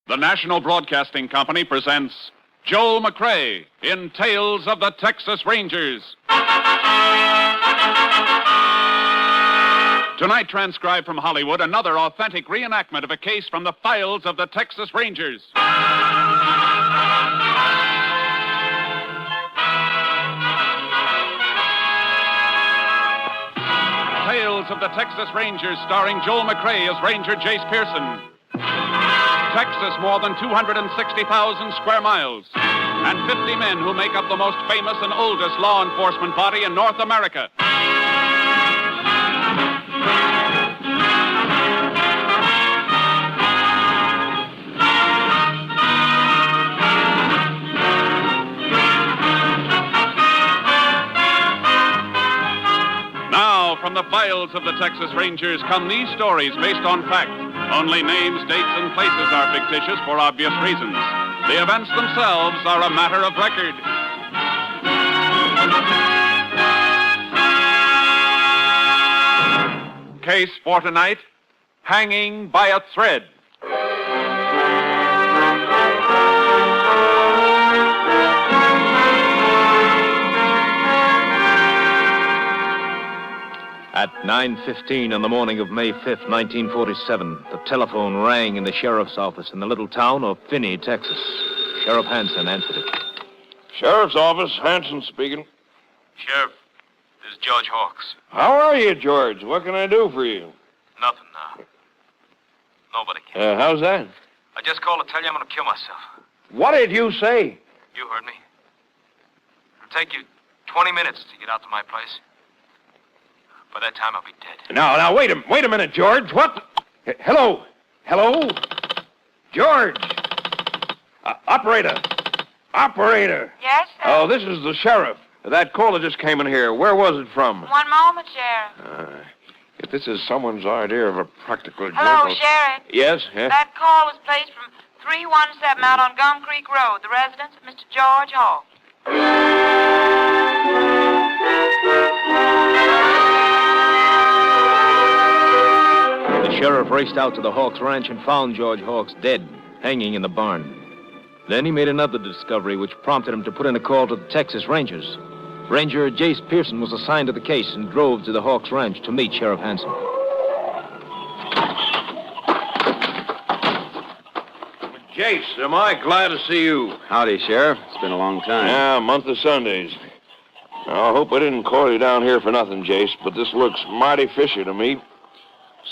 The National Broadcasting Company presents Joel McCrea in Tales of the Texas Rangers. Tonight, transcribed from Hollywood, another authentic reenactment of a case from the files of the Texas Rangers. Tales of the Texas Rangers, starring Joel McCrea as Ranger Jace Pearson. Texas, more than 260,000 square miles, and 50 men who make up the most famous and oldest law enforcement body in North America. Now, from the files of the Texas Rangers come these stories based on fact. Only names, dates, and places are fictitious for obvious reasons. The events themselves are a matter of record. Case for tonight, hanging by a thread. At 9:15 on the morning of May 5th, 1947, the telephone rang in the sheriff's office in the little town of Finney, Texas. Sheriff Hanson answered it. Sheriff's office, Hanson speaking. Sheriff, this is George Hawks. How are you, George? What can I do for you? Nothing now. Nobody can. How's that? I just called to tell you I'm going to kill myself. What did you say? You heard me. It'll take you 20 minutes to get out to my place. By that time, I'll be dead. Now, wait a minute, George. What? Hello? George! Operator! Yes, sir? Oh, this is the sheriff. That caller just came in here. Where was it from? One moment, Sheriff. If this is someone's idea of a practical Hello, joke... Sheriff. Yes? That call was placed from 317 out on Gum Creek Road, the residence of Mr. George Hawks. The sheriff raced out to the Hawks ranch and found George Hawks dead, hanging in the barn. Then he made another discovery which prompted him to put in a call to the Texas Rangers. Ranger Jace Pearson was assigned to the case and drove to the Hawks ranch to meet Sheriff Hanson. Jace, am I glad to see you. Howdy, Sheriff. It's been a long time. Yeah, month of Sundays. Now, I hope I didn't call you down here for nothing, Jace, but this looks mighty fishy to me.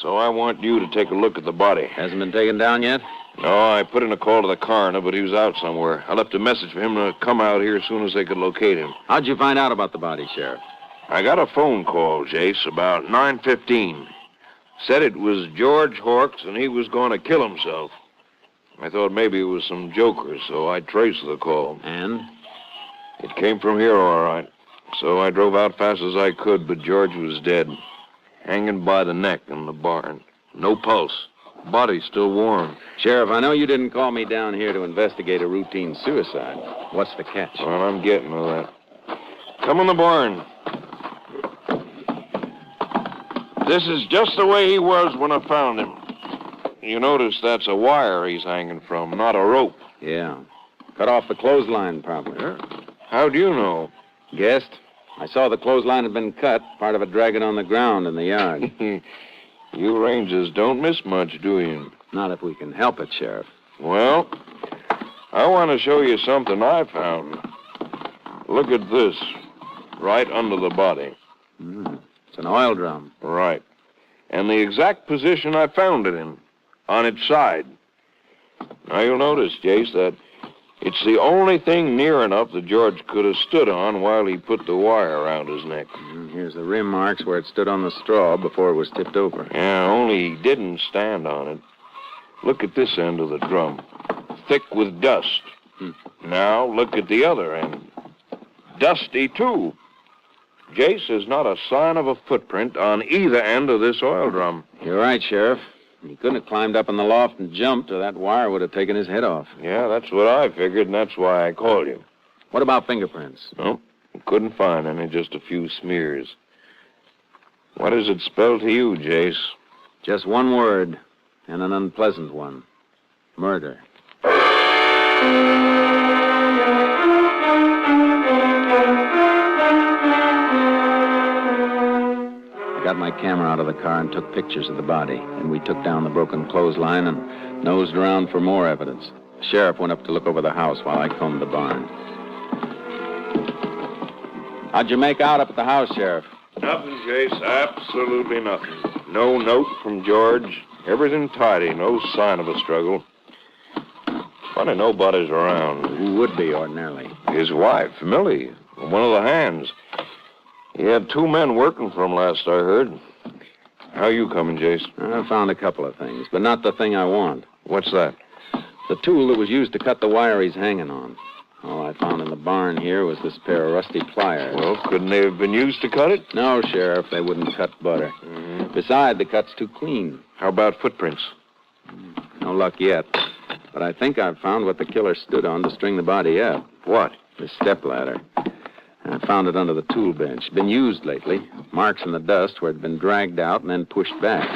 So I want you to take a look at the body. Hasn't been taken down yet? No, I put in a call to the coroner, but he was out somewhere. I left a message for him to come out here as soon as they could locate him. How'd you find out about the body, Sheriff? I got a phone call, Jace, about 9:15. Said it was George Hawks and he was going to kill himself. I thought maybe it was some joker, so I traced the call. And? It came from here, all right. So I drove out fast as I could, but George was dead. Hanging by the neck in the barn. No pulse. Body still warm. Sheriff, I know you didn't call me down here to investigate a routine suicide. What's the catch? Well, I'm getting to that. Come in the barn. This is just the way he was when I found him. You notice that's a wire he's hanging from, not a rope. Yeah. Cut off the clothesline, probably. Yeah. How'd you know? Guessed. I saw the clothesline had been cut, part of it dragging on the ground in the yard. You Rangers don't miss much, do you? Not if we can help it, Sheriff. Well, I want to show you something I found. Look at this, right under the body. It's an oil drum. Right. And the exact position I found it in, on its side. Now, you'll notice, Jace, that it's the only thing near enough that George could have stood on while he put the wire around his neck. Here's the rim marks where it stood on the straw before it was tipped over. Yeah, only he didn't stand on it. Look at this end of the drum. Thick with dust. Now, look at the other end. Dusty, too. Jace, there's not a sign of a footprint on either end of this oil drum. You're right, Sheriff. He couldn't have climbed up in the loft and jumped, or that wire would have taken his head off. Yeah, that's what I figured, and that's why I called you. What about fingerprints? No, couldn't find any, just a few smears. What does it spell to you, Jace? Just one word, and an unpleasant one. Murder. I got my camera out of the car and took pictures of the body. And we took down the broken clothesline and nosed around for more evidence. The sheriff went up to look over the house while I combed the barn. How'd you make out up at the house, Sheriff? Nothing, Jace. Absolutely nothing. No note from George. Everything tidy. No sign of a struggle. Funny nobody's around. Who would be ordinarily? His wife, Millie. One of the hands. He had 2 men working for him last I heard. How you coming, Jace? I found a couple of things, but not the thing I want. What's that? The tool that was used to cut the wire he's hanging on. All I found in the barn here was this pair of rusty pliers. Well, couldn't they have been used to cut it? No, Sheriff, they wouldn't cut butter. Mm-hmm. Besides, the cut's too clean. How about footprints? No luck yet. But I think I've found what the killer stood on to string the body up. What? This stepladder. I found it under the tool bench. Been used lately. Marks in the dust where it'd been dragged out and then pushed back.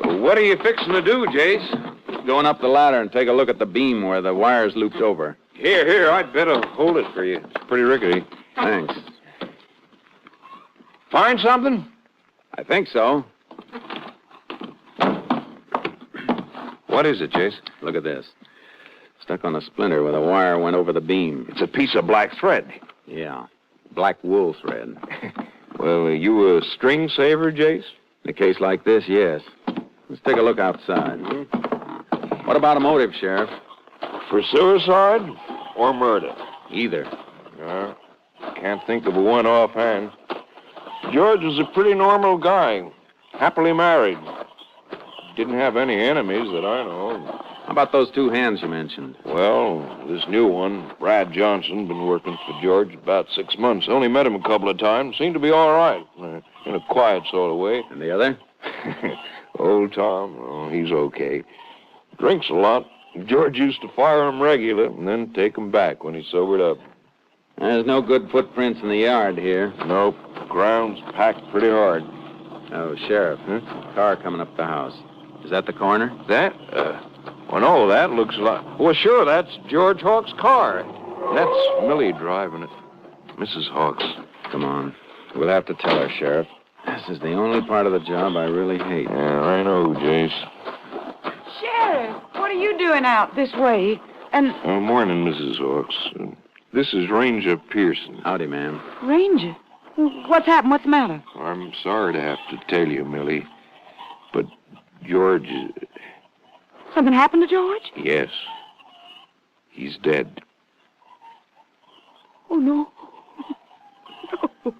Well, what are you fixing to do, Jace? Going up the ladder and take a look at the beam where the wire's looped over. Here, I'd better hold it for you. It's pretty rickety. Thanks. Find something? I think so. What is it, Jace? Look at this. Stuck on a splinter where the wire went over the beam. It's a piece of black thread. Yeah. Black wool thread. Well, are you a string saver, Jace? In a case like this, yes. Let's take a look outside. Mm-hmm. What about a motive, Sheriff? For suicide or murder? Either. Can't think of one offhand. George was a pretty normal guy. Happily married. Didn't have any enemies that I know of. How about those 2 hands you mentioned? Well, this new one, Brad Johnson, been working for George about 6 months. Only met him a couple of times. Seemed to be all right. In a quiet sort of way. And the other? Old Tom, he's okay. Drinks a lot. George used to fire him regular and then take him back when he sobered up. There's no good footprints in the yard here. Nope. Ground's packed pretty hard. Oh, Sheriff. Car coming up the house. Is that the coroner? That? Well, no, that looks like... Well, sure, that's George Hawk's car. That's Millie driving it. Mrs. Hawk's. Come on. We'll have to tell her, Sheriff. This is the only part of the job I really hate. Yeah, I know, Jace. Sheriff, what are you doing out this way? And... Morning, Mrs. Hawks. This is Ranger Pearson. Howdy, ma'am. Ranger? What's happened? What's the matter? I'm sorry to have to tell you, Millie, but George... Something happened to George? Yes. He's dead. Oh, no. No.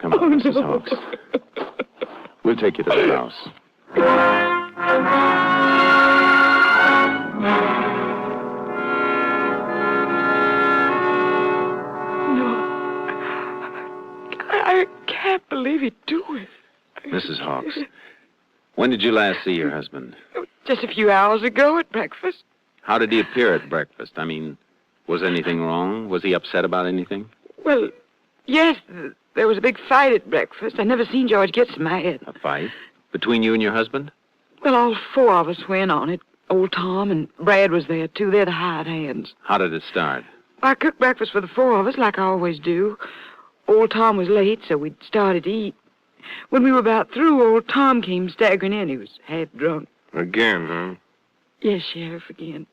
Come on, Mrs. Hawks. We'll take you to the house. I can't believe he'd do it. Mrs. Hawks, when did you last see your husband? Just a few hours ago at breakfast. How did he appear at breakfast? I mean, was anything wrong? Was he upset about anything? Well, yes, there was a big fight at breakfast. I never seen George get so mad. A fight? Between you and your husband? Well, all 4 of us went on it. Old Tom and Brad was there, too. They're the hired hands. How did it start? I cooked breakfast for the 4 of us, like I always do. Old Tom was late, so we started to eat. When we were about through, old Tom came staggering in. He was half drunk. Again, huh? Yes, Sheriff, again.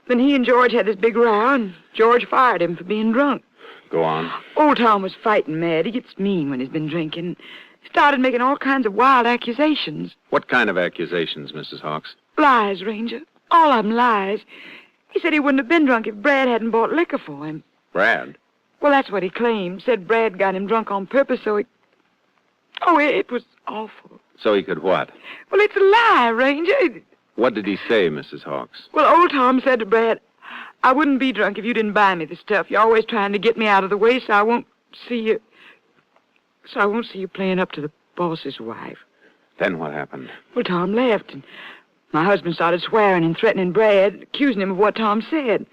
Then he and George had this big row, and George fired him for being drunk. Go on. Old Tom was fighting mad. He gets mean when he's been drinking. He started making all kinds of wild accusations. What kind of accusations, Mrs. Hawks? Lies, Ranger. All of them lies. He said he wouldn't have been drunk if Brad hadn't bought liquor for him. Brad? Well, that's what he claimed. Said Brad got him drunk on purpose so he... Oh, it was awful. So he could what? Well, it's a lie, Ranger. What did he say, Mrs. Hawks? Well, old Tom said to Brad, I wouldn't be drunk if you didn't buy me the stuff. You're always trying to get me out of the way so I won't see you... So I won't see you playing up to the boss's wife. Then what happened? Well, Tom left, and my husband started swearing and threatening Brad, accusing him of what Tom said.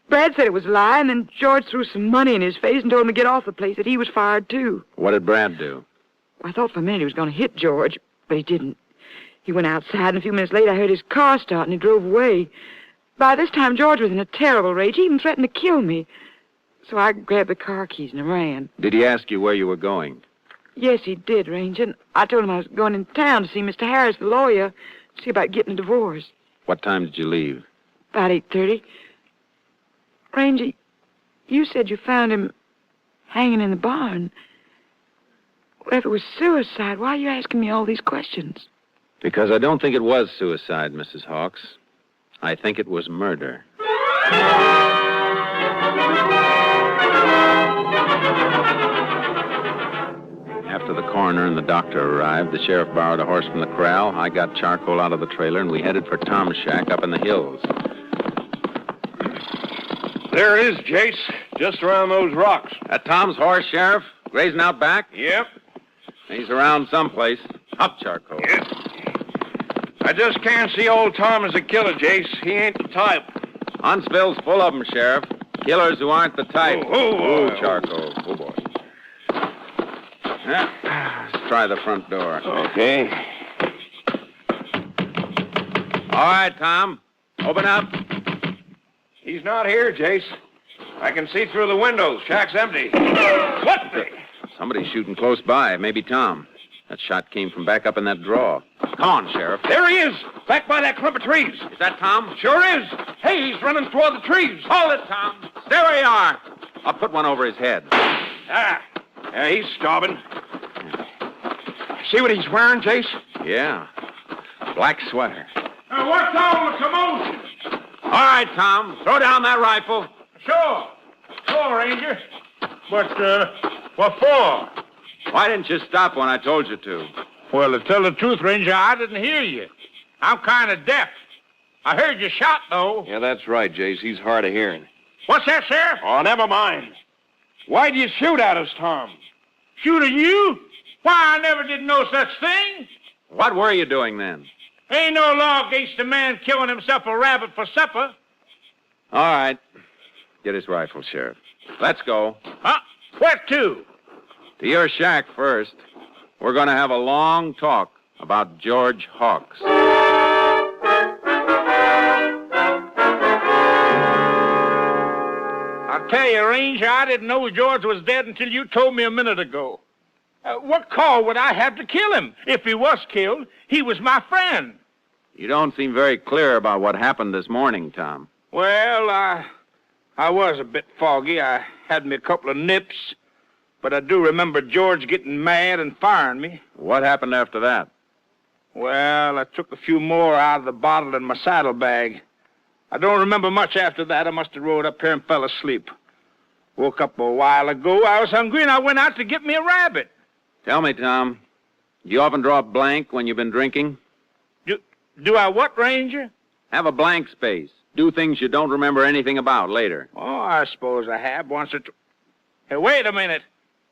Brad said it was a lie, and then George threw some money in his face and told him to get off the place, that he was fired, too. What did Brad do? I thought for a minute he was going to hit George, but he didn't. He went outside, and a few minutes later I heard his car start, and he drove away. By this time, George was in a terrible rage. He even threatened to kill me. So I grabbed the car keys and ran. Did he ask you where you were going? Yes, he did, Ranger. And I told him I was going in town to see Mr. Harris, the lawyer, see about getting a divorce. What time did you leave? About 8:30. Ranger, you said you found him hanging in the barn. Well, if it was suicide, why are you asking me all these questions? Because I don't think it was suicide, Mrs. Hawks. I think it was murder. After the coroner and the doctor arrived, the sheriff borrowed a horse from the corral. I got charcoal out of the trailer, and we headed for Tom's shack up in the hills. There it is, Jace. Just around those rocks. That Tom's horse, Sheriff? Grazing out back? Yep. He's around someplace. Up, charcoal. Yep. I just can't see old Tom as a killer, Jace. He ain't the type. Huntsville's full of them, Sheriff. Killers who aren't the type. Oh, charcoal. Oh, boy. Yeah. Let's try the front door. Okay. All right, Tom. Open up. He's not here, Jace. I can see through the windows. Shack's empty. What the? Somebody's shooting close by. Maybe Tom. That shot came from back up in that draw. Come on, Sheriff. There he is. Back by that clump of trees. Is that Tom? Sure is. Hey, he's running toward the trees. Hold it, Tom. Stay where you are. I'll put one over his head. Yeah, he's starving. See what he's wearing, Jace? Yeah. Black sweater. What's all the commotion? All right, Tom. Throw down that rifle. Sure, Ranger. But, what for? Why didn't you stop when I told you to? Well, to tell the truth, Ranger, I didn't hear you. I'm kind of deaf. I heard you shot, though. Yeah, that's right, Jace. He's hard of hearing. What's that, Sheriff? Oh, never mind. Why'd you shoot at us, Tom? Shooting you? Why, I never did no such thing. What were you doing then? Ain't no law against a man killing himself a rabbit for supper. All right. Get his rifle, Sheriff. Let's go. Huh? Where to? To your shack first. We're going to have a long talk about George Hawks. I'll tell you, Ranger, I didn't know George was dead until you told me a minute ago. What call would I have to kill him? If he was killed, he was my friend. You don't seem very clear about what happened this morning, Tom. Well, I was a bit foggy. I had me a couple of nips. But I do remember George getting mad and firing me. What happened after that? Well, I took a few more out of the bottle in my saddlebag. I don't remember much after that. I must have rode up here and fell asleep. Woke up a while ago. I was hungry, and I went out to get me a rabbit. Tell me, Tom, do you often draw a blank when you've been drinking? Do I what, Ranger? Have a blank space. Do things you don't remember anything about later. Oh, I suppose I have once or twice. Hey, wait a minute.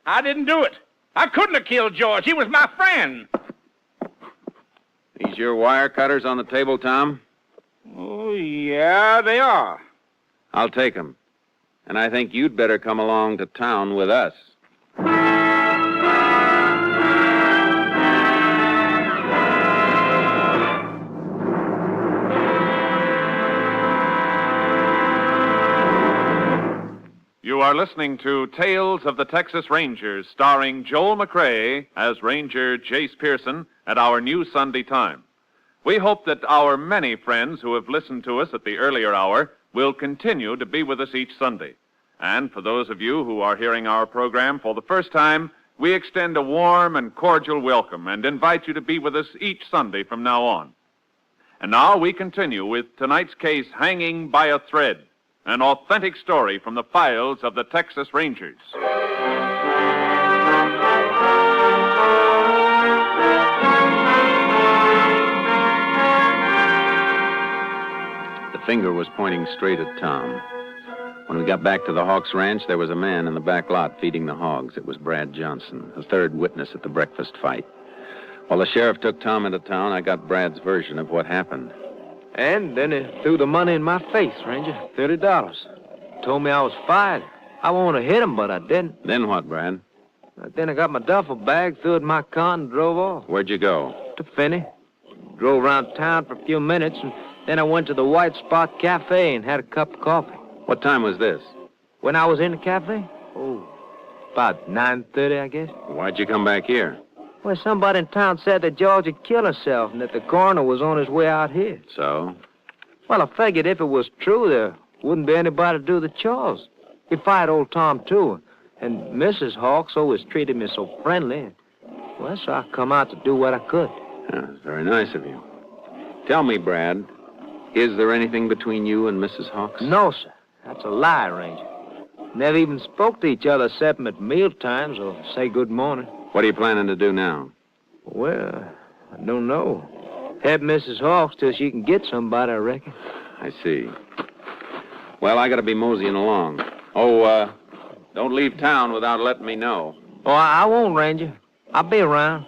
I didn't do it. I couldn't have killed George. He was my friend. These your wire cutters on the table, Tom? Oh, yeah, they are. I'll take them. And I think you'd better come along to town with us. You are listening to Tales of the Texas Rangers, starring Joel McCrea as Ranger Jace Pearson at our new Sunday time. We hope that our many friends who have listened to us at the earlier hour will continue to be with us each Sunday. And for those of you who are hearing our program for the first time, we extend a warm and cordial welcome and invite you to be with us each Sunday from now on. And now we continue with tonight's case, Hanging by a Thread, an authentic story from the files of the Texas Rangers. The finger was pointing straight at Tom. When we got back to the Hawks Ranch, there was a man in the back lot feeding the hogs. It was Brad Johnson, the third witness at the breakfast fight. While the sheriff took Tom into town, I got Brad's version of what happened. And then he threw the money in my face, Ranger. $30. Told me I was fired. I wanted to hit him, but I didn't. Then what, Brad? Then I got my duffel bag, threw it in my car, and drove off. Where'd you go? To Finney. drove around town for a few minutes, and then I went to the White Spot Cafe and had a cup of coffee. What time was this? When I was in the cafe? Oh, about 9:30, I guess. Why'd you come back here? Well, somebody in town said that George had killed herself and that the coroner was on his way out here. So? Well, I figured if it was true, there wouldn't be anybody to do the chores. He fired old Tom, too. And Mrs. Hawks always treated me so friendly. Well, so I come out to do what I could. Yeah, it's very nice of you. Tell me, Brad, is there anything between you and Mrs. Hawks? No, sir. That's a lie, Ranger. Never even spoke to each other except at meal times or say good morning. What are you planning to do now? Well, I don't know. Help Mrs. Hawks till she can get somebody, I reckon. I see. Well, I gotta be moseying along. Oh, don't leave town without letting me know. Oh, I won't, Ranger. I'll be around.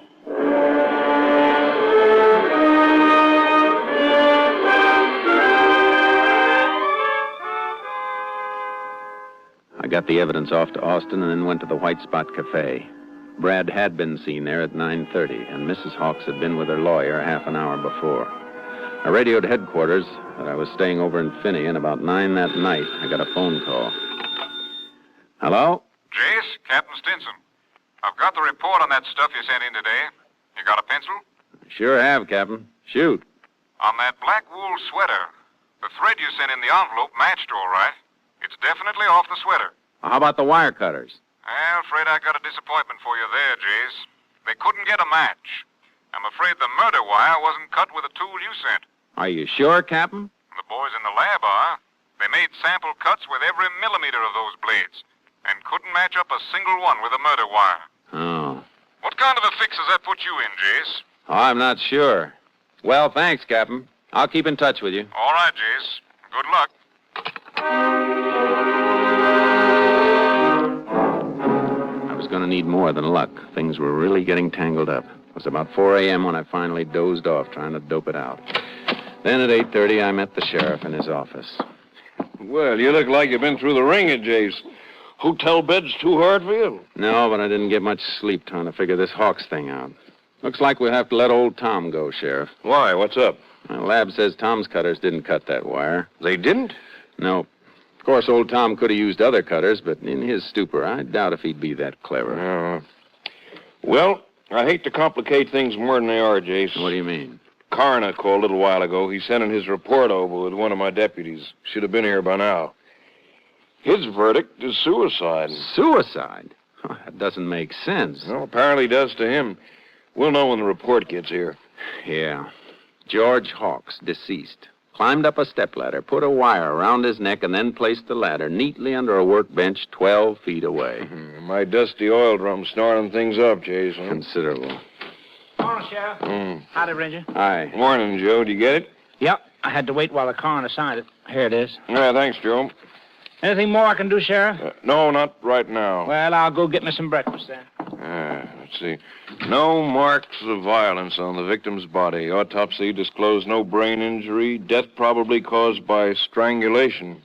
I got the evidence off to Austin and then went to the White Spot Cafe. Brad had been seen there at 9:30, and Mrs. Hawks had been with her lawyer half an hour before. I radioed headquarters that I was staying over in Finney, and about 9 that night, I got a phone call. Hello? Jace, Captain Stinson. I've got the report on that stuff you sent in today. You got a pencil? Sure have, Captain. Shoot. On that black wool sweater, the thread you sent in the envelope matched all right. It's definitely off the sweater. How about the wire cutters? Well, afraid I got a disappointment for you there, Jace. They couldn't get a match. I'm afraid the murder wire wasn't cut with the tool you sent. Are you sure, Captain? The boys in the lab are. They made sample cuts with every millimeter of those blades and couldn't match up a single one with a murder wire. Oh. What kind of a fix has that put you in, Jace? Oh, I'm not sure. Well, thanks, Captain. I'll keep in touch with you. All right, Jace. Good luck. I was going to need more than luck. Things were really getting tangled up. It was about 4 a.m. when I finally dozed off trying to dope it out. Then at 8:30, I met the sheriff in his office. Well, you look like you've been through the ringer, Jace. Hotel bed's too hard for you? No, but I didn't get much sleep trying to figure this Hawks thing out. Looks like we'll have to let old Tom go, Sheriff. Why? What's up? My lab says Tom's cutters didn't cut that wire. They didn't? No. Of course, old Tom could have used other cutters, but in his stupor, I doubt if he'd be that clever. Well, I hate to complicate things more than they are, Jace. What do you mean? Coroner called a little while ago. He's sending his report over with one of my deputies. Should have been here by now. His verdict is suicide. Suicide? Oh, that doesn't make sense. Well, apparently does to him. We'll know when the report gets here. Yeah. George Hawks, deceased. Climbed up a stepladder, put a wire around his neck, and then placed the ladder neatly under a workbench 12 feet away. My dusty oil drum snoring things up, Jason. Considerable. Morning, Sheriff. Howdy, Ranger. Hi. Morning, Joe. Did you get it? Yep. I had to wait while the coroner signed it. Here it is. Yeah, thanks, Joe. Anything more I can do, Sheriff? No, not right now. Well, I'll go get me some breakfast then. Let's see. No marks of violence on the victim's body. Autopsy disclosed no brain injury. Death probably caused by strangulation.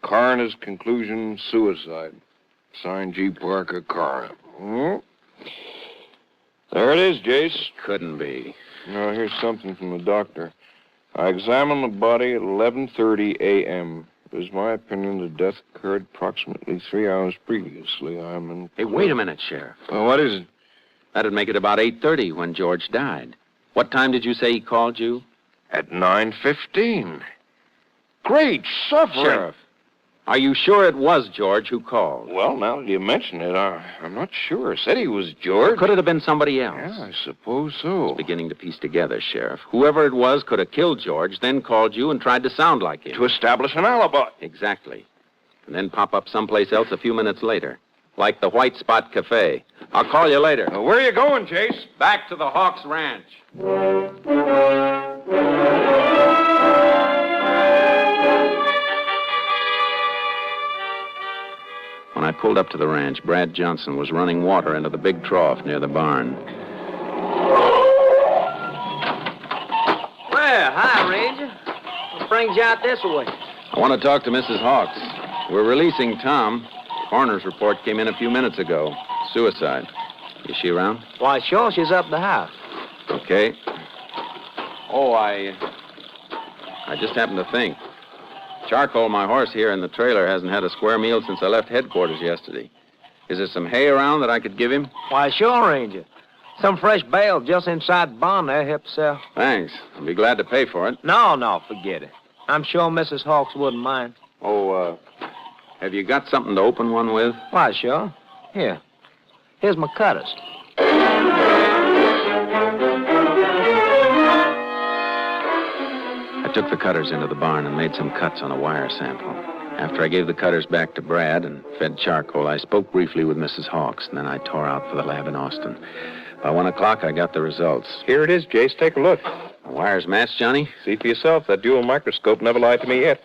Coroner's conclusion, suicide. Signed G. Parker, coroner. There it is, Jace. Couldn't be. Now, here's something from the doctor. I examined the body at 11:30 a.m. It is my opinion the death occurred approximately 3 hours previously. Hey, wait a minute, Sheriff. Well, what is it? That'd make it about 8:30 when George died. What time did you say he called you? At 9:15. Great suffering. Sheriff, are you sure it was George who called? Well, now that you mention it, I'm not sure. Said he was George. Could it have been somebody else? Yeah, I suppose so. Beginning to piece together, Sheriff. Whoever it was could have killed George, then called you and tried to sound like him. To establish an alibi. Exactly. And then pop up someplace else a few minutes later. Like the White Spot Cafe. I'll call you later. Where are you going, Jace? Back to the Hawks Ranch. When I pulled up to the ranch, Brad Johnson was running water into the big trough near the barn. Well, hi, Ranger. What brings you out this way? I want to talk to Mrs. Hawks. We're releasing Tom. Coroner's report came in a few minutes ago. Suicide. Is she around? Why, sure, she's up the house. Okay. Oh, I just happened to think. Charcoal, my horse here in the trailer, hasn't had a square meal since I left headquarters yesterday. Is there some hay around that I could give him? Why, sure, Ranger. Some fresh bales just inside the barn there help sell. Thanks. I'll be glad to pay for it. No, forget it. I'm sure Mrs. Hawks wouldn't mind. Oh, have you got something to open one with? Why, sure. Here's my cutters. I took the cutters into the barn and made some cuts on a wire sample. After I gave the cutters back to Brad and fed charcoal, I spoke briefly with Mrs. Hawks, and then I tore out for the lab in Austin. By 1 o'clock, I got the results. Here it is, Jace. Take a look. The wires match, Johnny? See for yourself. That dual microscope never lied to me yet.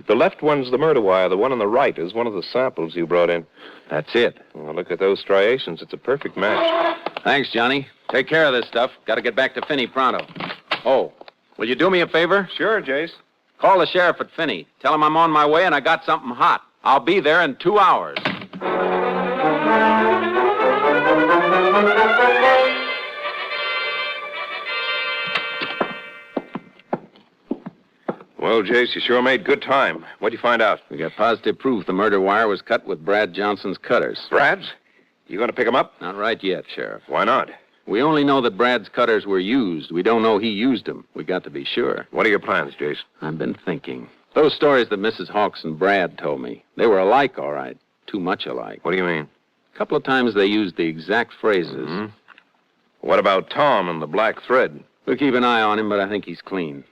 The left one's the murder wire. The one on the right is one of the samples you brought in. That's it. Well, look at those striations. It's a perfect match. Thanks, Johnny. Take care of this stuff. Got to get back to Finney pronto. Oh, will you do me a favor? Sure, Jace. Call the sheriff at Finney. Tell him I'm on my way and I got something hot. I'll be there in 2 hours. Well, Jace, you sure made good time. What'd you find out? We got positive proof the murder wire was cut with Brad Johnson's cutters. Brad's? You going to pick him up? Not right yet, Sheriff. Why not? We only know that Brad's cutters were used. We don't know he used them. We got to be sure. What are your plans, Jace? I've been thinking. Those stories that Mrs. Hawks and Brad told me, they were alike, all right. Too much alike. What do you mean? A couple of times they used the exact phrases. Mm-hmm. What about Tom and the black thread? We'll keep an eye on him, but I think he's clean.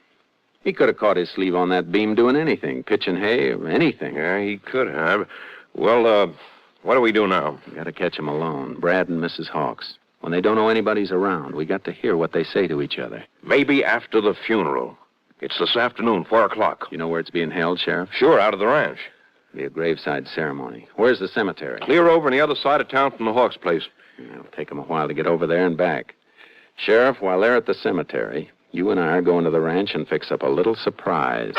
He could have caught his sleeve on that beam doing anything, pitching hay or anything. Yeah, he could have. Well, what do we do now? We got to catch him alone, Brad and Mrs. Hawks. When they don't know anybody's around, we got to hear what they say to each other. Maybe after the funeral. It's this afternoon, 4 o'clock. You know where it's being held, Sheriff? Sure, out of the ranch. Be a graveside ceremony. Where's the cemetery? Clear over on the other side of town from the Hawks' place. It'll take them a while to get over there and back. Sheriff, while they're at the cemetery, you and I are going to the ranch and fix up a little surprise.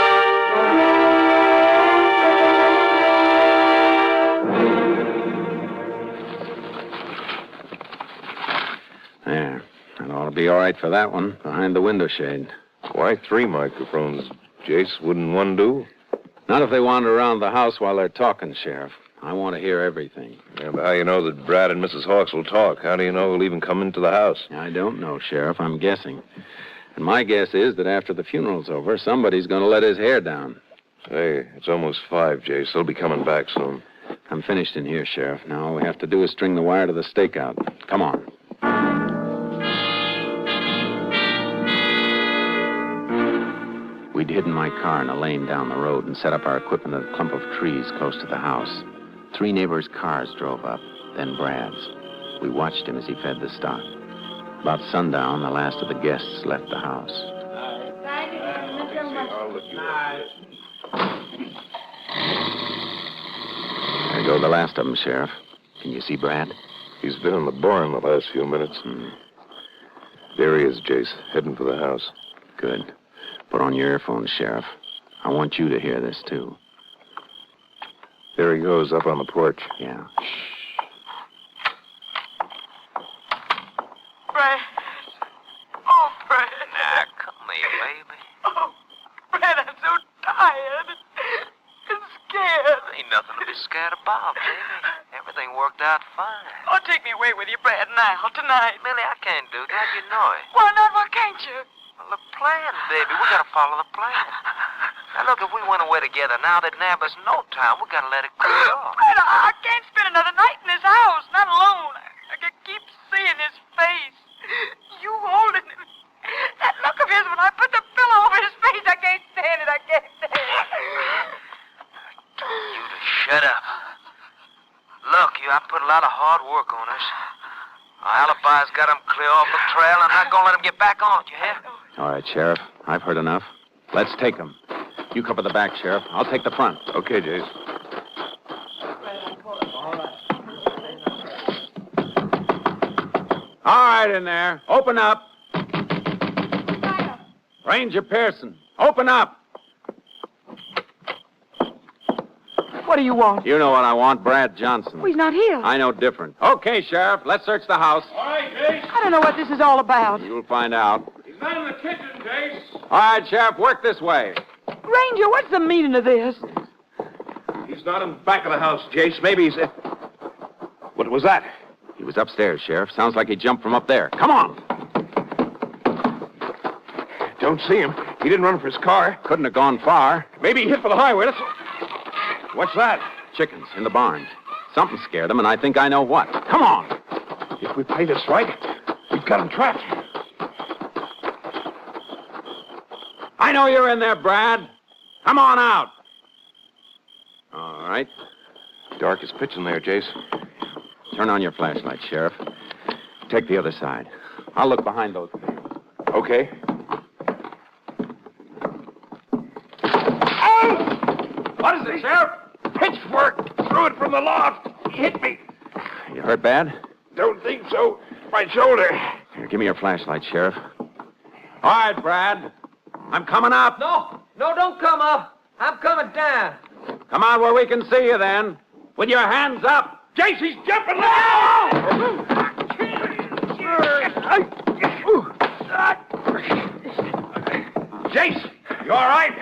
There. That ought to be all right for that one, behind the window shade. Why 3 microphones, Jace? Wouldn't one do? Not if they wander around the house while they're talking, Sheriff. I want to hear everything. Yeah, but how do you know that Brad and Mrs. Hawks will talk? How do you know they'll even come into the house? I don't know, Sheriff. I'm guessing. And my guess is that after the funeral's over, somebody's going to let his hair down. Hey, it's almost 5, Jace. They'll be coming back soon. I'm finished in here, Sheriff. Now all we have to do is string the wire to the stakeout. Come on. We'd hidden my car in a lane down the road and set up our equipment at a clump of trees close to the house. 3 neighbors' cars drove up, then Brad's. We watched him as he fed the stock. About sundown, the last of the guests left the house. There go the last of them, Sheriff. Can you see Brad? He's been in the barn the last few minutes. There he is, Jace, heading for the house. Good. Put on your earphones, Sheriff. I want you to hear this, too. There he goes, up on the porch. Yeah. Brad. Oh, Brad. Now, come here, baby. Oh, Brad, I'm so tired and scared. Ain't nothing to be scared about, baby. Everything worked out fine. Oh, take me away with you, Brad, now, tonight. Millie, I can't do that. You know it. Why not? Why can't you? Well, the plan, baby. We gotta follow the plan. Now, look, if we went away together now, they'd nab us no time. We gotta let it cool off. Brad, I can't spend another night in this house, not alone. I can keep seeing his face. You holding him. That look of his when I put the pillow over his face, I can't stand it. I can't stand it. I told you to shut up. Look, I put a lot of hard work on us. Our alibi's got them clear off the trail. I'm not gonna let them get back on it, you hear? All right, Sheriff. I've heard enough. Let's take them. You cover the back, Sheriff. I'll take the front. Okay, Jace. All right, in there. Open up. Ranger Pearson, open up. What do you want? You know what I want, Brad Johnson. Well, he's not here. I know different. Okay, Sheriff, let's search the house. All right, Jace. I don't know what this is all about. You'll find out. He's Not in the kitchen, Jace. All right, Sheriff, work this way. Ranger, what's the meaning of this? He's not in the back of the house, Jace. Maybe he's... What was that? He was upstairs, Sheriff. Sounds like he jumped from up there. Come on. Don't see him. He didn't run for his car. Couldn't have gone far. Maybe he hit for the highway. What's that? Chickens in the barn. Something scared him, and I think I know what. Come on. If we play this right, we've got him trapped. I know you're in there, Brad. Come on out. All right. Dark as pitch in there, Jace. Turn on your flashlight, Sheriff. Take the other side. I'll look behind those things. Okay. What is it, Sheriff? Pitchfork. Threw it from the loft. He hit me. You hurt bad? Don't think so. My shoulder. Here, give me your flashlight, Sheriff. All right, Brad. I'm coming up. No, don't come up. I'm coming down. Come out where we can see you then. With your hands up. Jace, he's jumping now! Jace, you all right?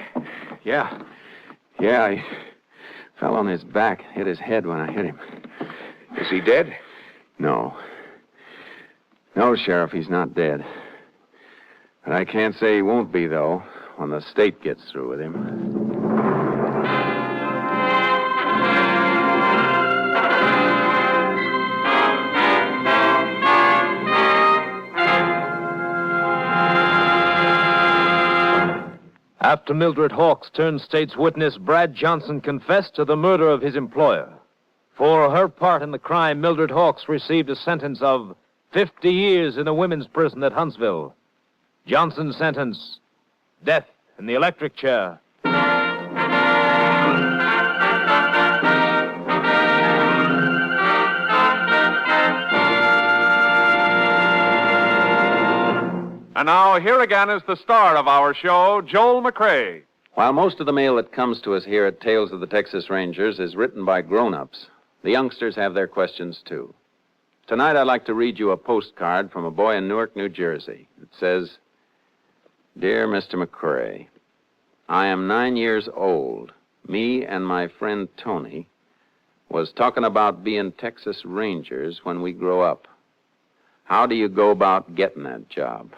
Yeah, he fell on his back, hit his head when I hit him. Is he dead? No, Sheriff, he's not dead. But I can't say he won't be, though, when the state gets through with him. After Mildred Hawks turned state's witness, Brad Johnson confessed to the murder of his employer. For her part in the crime, Mildred Hawks received a sentence of 50 years in a women's prison at Huntsville. Johnson's sentence, death in the electric chair. And now, here again is the star of our show, Joel McCrea. While most of the mail that comes to us here at Tales of the Texas Rangers is written by grown-ups, the youngsters have their questions, too. Tonight, I'd like to read you a postcard from a boy in Newark, New Jersey. It says, Dear Mr. McCrea, I am 9 years old. Me and my friend Tony was talking about being Texas Rangers when we grow up. How do you go about getting that job?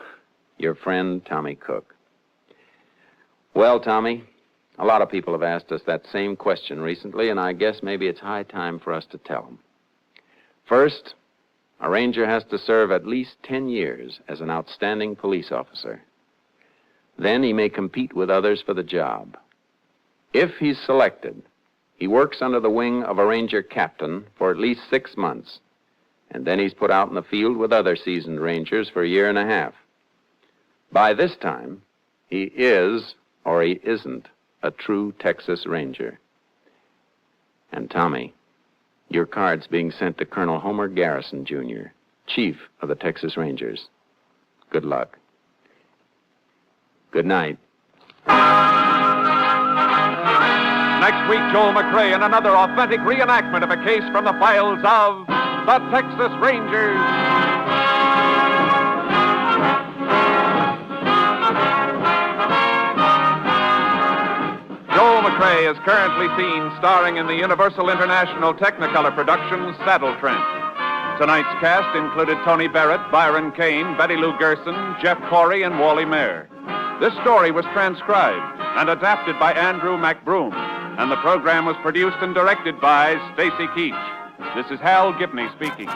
Your friend, Tommy Cook. Well, Tommy, a lot of people have asked us that same question recently, and I guess maybe it's high time for us to tell them. First, a ranger has to serve at least 10 years as an outstanding police officer. Then he may compete with others for the job. If he's selected, he works under the wing of a ranger captain for at least 6 months, and then he's put out in the field with other seasoned rangers for a year and a half. By this time, he is, or he isn't, a true Texas Ranger. And Tommy, your card's being sent to Colonel Homer Garrison, Jr., Chief of the Texas Rangers. Good luck. Good night. Next week, Joel McCrea in another authentic reenactment of a case from the files of the Texas Rangers. Joel McCrea is currently seen starring in the Universal International Technicolor production Saddle Trent. Tonight's cast included Tony Barrett, Byron Kane, Betty Lou Gerson, Jeff Corey, and Wally Mayer. This story was transcribed and adapted by Andrew McBroom, and the program was produced and directed by Stacy Keach. This is Hal Gibney speaking.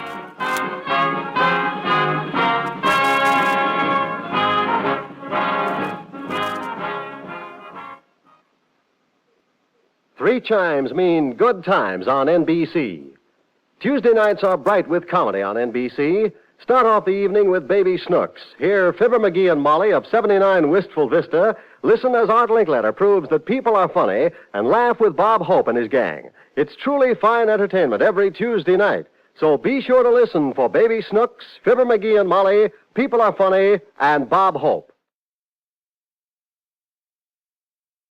Three chimes mean good times on NBC. Tuesday nights are bright with comedy on NBC. Start off the evening with Baby Snooks. Hear Fibber McGee and Molly of 79 Wistful Vista. Listen as Art Linkletter proves that people are funny and laugh with Bob Hope and his gang. It's truly fine entertainment every Tuesday night. So be sure to listen for Baby Snooks, Fibber McGee and Molly, People Are Funny, and Bob Hope.